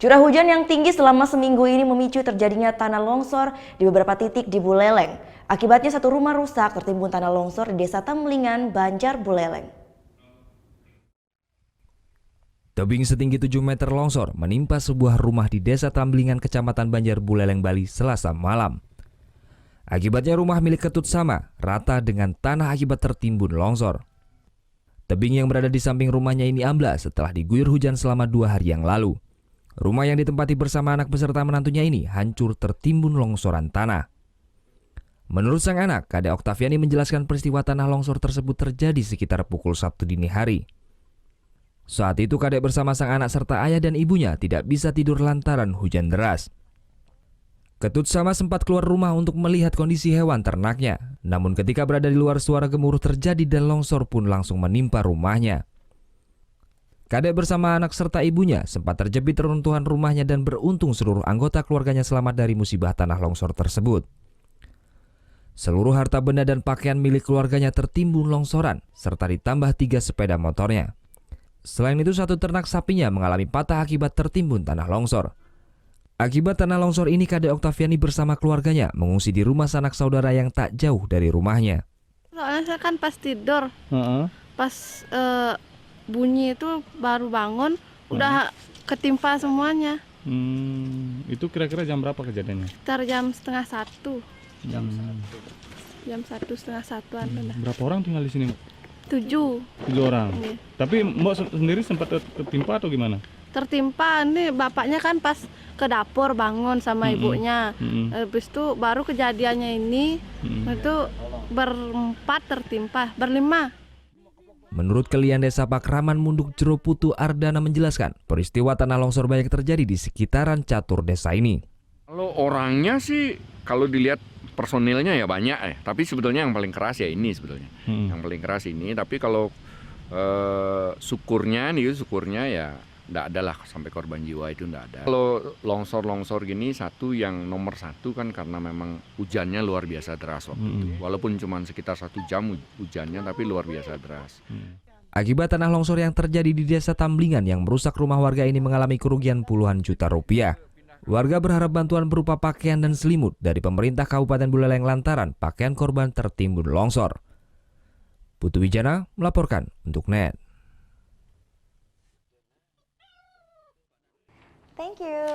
Curah hujan yang tinggi selama seminggu ini memicu terjadinya tanah longsor di beberapa titik di Buleleng. Akibatnya satu rumah rusak tertimbun tanah longsor di Desa Tambelingan, Banjar, Buleleng. Tebing setinggi 7 meter longsor menimpa sebuah rumah di Desa Tambelingan, Kecamatan Banjar, Buleleng, Bali, Selasa malam. Akibatnya rumah milik Ketut Sama rata dengan tanah akibat tertimbun longsor. Tebing yang berada di samping rumahnya ini amblas setelah diguyur hujan selama 2 hari yang lalu. Rumah yang ditempati bersama anak beserta menantunya ini hancur tertimbun longsoran tanah. Menurut sang anak, Kade Oktaviani menjelaskan peristiwa tanah longsor tersebut terjadi sekitar pukul 1 dini hari. Saat itu Kade bersama sang anak serta ayah dan ibunya tidak bisa tidur lantaran hujan deras. Ketut Sama sempat keluar rumah untuk melihat kondisi hewan ternaknya. Namun ketika berada di luar, suara gemuruh terjadi dan longsor pun langsung menimpa rumahnya. Kade bersama anak serta ibunya sempat terjepit reruntuhan rumahnya dan beruntung seluruh anggota keluarganya selamat dari musibah tanah longsor tersebut. Seluruh harta benda dan pakaian milik keluarganya tertimbun longsoran serta ditambah 3 sepeda motornya. Selain itu, satu ternak sapinya mengalami patah akibat tertimbun tanah longsor. Akibat tanah longsor ini, Kade Oktaviani bersama keluarganya mengungsi di rumah sanak saudara yang tak jauh dari rumahnya. Soalnya saya kan pas tidur, pas bunyi itu baru bangun, udah ketimpa semuanya. Itu kira-kira jam berapa kejadiannya? Sekitar jam 1:30. Jam Jam 1:30-an. berapa orang tinggal di sini? 7. 7 orang. Iya. Tapi Mbak sendiri sempat tertimpa atau gimana? Tertimpa, nih bapaknya kan pas ke dapur bangun sama ibunya. Habis itu baru kejadiannya ini, itu berempat tertimpa, berlima. Menurut Kelian Desa Pakraman Munduk Jero Putu Ardana menjelaskan, peristiwa tanah longsor banyak terjadi di sekitaran catur desa ini. Kalau orangnya sih, kalau dilihat personilnya ya banyak tapi sebetulnya yang paling keras ya ini sebetulnya. Yang paling keras ini, tapi kalau syukurnya ya enggak ada lah sampai korban jiwa, itu enggak ada. Kalau longsor-longsor gini, yang nomor satu kan karena memang hujannya luar biasa deras waktu itu. Walaupun cuma sekitar 1 jam hujannya, tapi luar biasa deras. Akibat tanah longsor yang terjadi di Desa Tambelingan yang merusak rumah warga ini mengalami kerugian puluhan juta rupiah. Warga berharap bantuan berupa pakaian dan selimut dari pemerintah Kabupaten Buleleng lantaran pakaian korban tertimbun longsor. Putu Wijana melaporkan untuk NET. Thank you.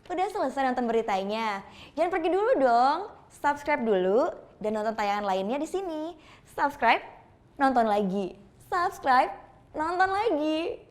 Udah selesai nonton beritanya? Jangan pergi dulu dong. Subscribe dulu dan nonton tayangan lainnya di sini. Subscribe, nonton lagi. Subscribe, nonton lagi.